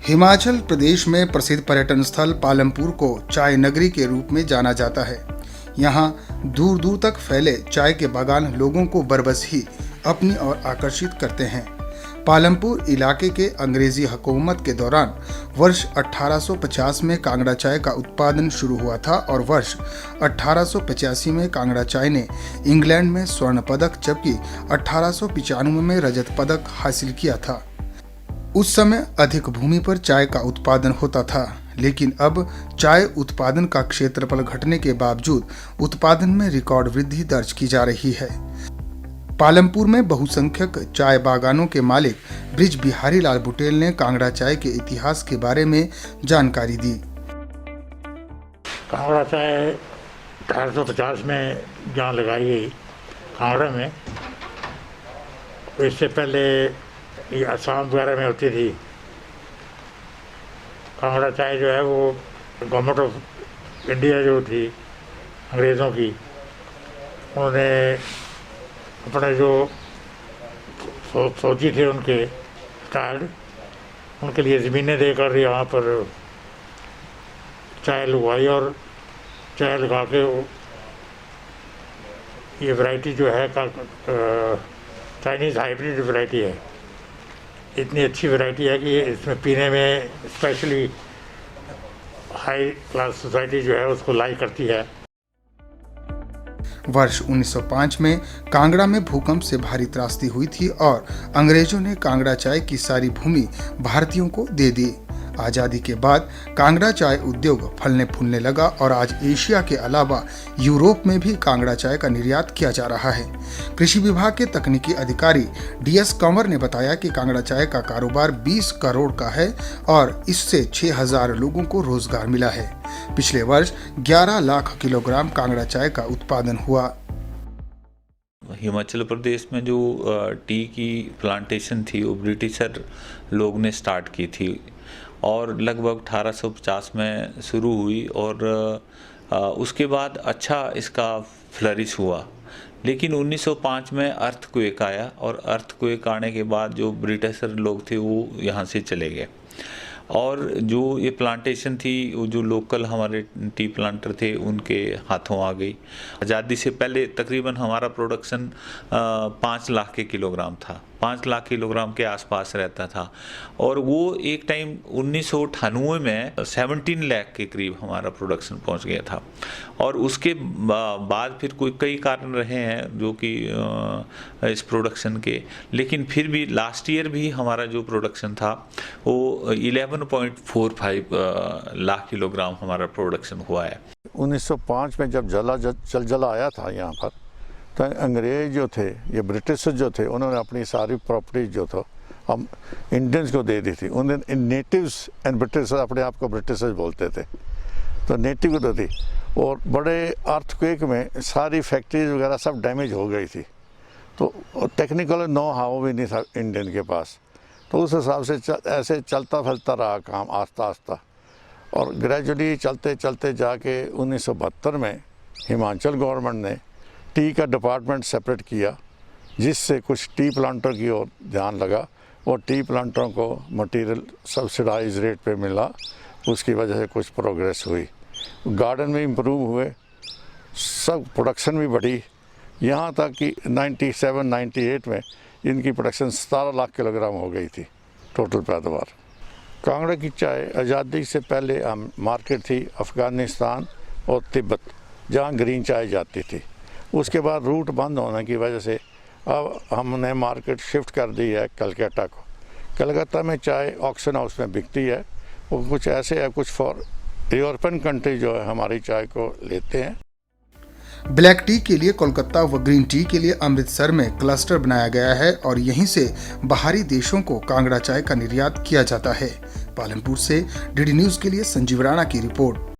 हिमाचल प्रदेश में प्रसिद्ध पर्यटन स्थल पालमपुर को चाय नगरी के रूप में जाना जाता है। यहाँ दूर दूर तक फैले चाय के बागान लोगों को बरबस ही अपनी ओर आकर्षित करते हैं। पालमपुर इलाके के अंग्रेजी हुकूमत के दौरान वर्ष 1850 में कांगड़ा चाय का उत्पादन शुरू हुआ था और वर्ष 1885 में कांगड़ा चाय ने इंग्लैंड में स्वर्ण पदक जबकि 1895 में रजत पदक हासिल किया था। उस समय अधिक भूमि पर चाय का उत्पादन होता था, लेकिन अब चाय उत्पादन का क्षेत्रफल घटने के बावजूद उत्पादन में रिकॉर्ड वृद्धि दर्ज की जा रही है। पालमपुर में बहुसंख्यक चाय बागानों के मालिक ब्रिज बिहारी लाल बुटेल ने कांगड़ा चाय के इतिहास के बारे में जानकारी दी। कांगड़ा चाय 1850 में जहाँ लगाई गई कांगड़ा में, इससे पहले ये असम वगैरह में होती थी। कांगड़ा चाय जो है वो गवर्नमेंट ऑफ इंडिया जो थी अंग्रेज़ों की, उन्होंने अपने जो फौजी थे उनके रिटायर्ड, उनके लिए ज़मीनें देकर यहाँ पर चाय लगवाई और चाय लगा के ये वैरायटी जो है चाइनीज़ हाइब्रिड वैरायटी है। इतनी अच्छी वैरायटी है कि इसमें पीने में स्पेशली हाई क्लास सोसाइटी जो है उसको लाइक करती है। वर्ष 1905 में कांगड़ा में भूकंप से भारी त्रासदी हुई थी और अंग्रेजों ने कांगड़ा चाय की सारी भूमि भारतीयों को दे दी। आज़ादी के बाद कांगड़ा चाय उद्योग फलने फूलने लगा और आज एशिया के अलावा यूरोप में भी कांगड़ा चाय का निर्यात किया जा रहा है। कृषि विभाग के तकनीकी अधिकारी DS कंवर ने बताया कि कांगड़ा चाय का कारोबार 20 करोड़ का है और इससे 6000 लोगों को रोजगार मिला है। पिछले वर्ष 11 लाख किलोग्राम कांगड़ा चाय का उत्पादन हुआ। हिमाचल प्रदेश में जो टी की प्लांटेशन थी वो ब्रिटिशर लोग ने स्टार्ट की थी और लगभग 1850 में शुरू हुई और उसके बाद अच्छा इसका फ्लरिश हुआ। लेकिन 1905 में अर्थक्वेक आया और अर्थक्वेक आने के बाद जो ब्रिटिशर लोग थे वो यहाँ से चले गए और जो ये प्लांटेशन थी वो जो लोकल हमारे टी प्लांटर थे उनके हाथों आ गई। आज़ादी से पहले तकरीबन हमारा प्रोडक्शन 5 लाख के किलोग्राम था, 5 लाख किलोग्राम के आसपास रहता था और वो एक टाइम 1998 में 17 लाख के करीब हमारा प्रोडक्शन पहुंच गया था। और उसके बाद फिर कई कारण रहे हैं जो कि इस प्रोडक्शन के, लेकिन फिर भी लास्ट ईयर भी हमारा जो प्रोडक्शन था वो 11.45 लाख किलोग्राम हमारा प्रोडक्शन हुआ है। 1905 में जब जलजला आया था यहाँ पर, तो अंग्रेज जो थे, ये ब्रिटिश जो थे, उन्होंने अपनी सारी प्रॉपर्टी जो था हम इंडियंस को दे दी थी। उन्होंने नेटिव्स एंड ब्रिटिश अपने आप को ब्रिटिशर्स बोलते थे, तो नेटिव को दी और बड़े अर्थक्वेक में सारी फैक्ट्रीज वगैरह सब डैमेज हो गई थी। तो टेक्निकल नो हाउ भी नहीं था इंडियन के पास, तो उस हिसाब से ऐसे चलता फलता रहा काम आस्ता आस्ता और ग्रेजुअली चलते चलते जाके 1972 में हिमाचल गवर्नमेंट ने टी का डिपार्टमेंट सेपरेट किया, जिससे कुछ टी प्लांटर की ओर ध्यान लगा और टी प्लांटरों को मटेरियल सब्सिडाइज रेट पे मिला। उसकी वजह से कुछ प्रोग्रेस हुई, गार्डन में इम्प्रूव हुए, सब प्रोडक्शन भी बढ़ी, यहाँ तक कि 97-98 में इनकी प्रोडक्शन 17 लाख किलोग्राम हो गई थी टोटल पैदावार। कांगड़ा की चाय आज़ादी से पहले हम मार्केट थी अफ़गानिस्तान और तिब्बत, जहाँ ग्रीन चाय जाती थी। उसके बाद रूट बंद होने की वजह से अब हमने मार्केट शिफ्ट कर दी है कलकत्ता को। कलकत्ता में चाय ऑक्शन हाउस में बिकती है, वो कुछ ऐसे है, कुछ फॉर यूरोपियन कंट्री जो है हमारी चाय को लेते हैं। ब्लैक टी के लिए कोलकाता व ग्रीन टी के लिए अमृतसर में क्लस्टर बनाया गया है और यहीं से बाहरी देशों को कांगड़ा चाय का निर्यात किया जाता है। पालमपुर से DD न्यूज़ के लिए संजीव राणा की रिपोर्ट।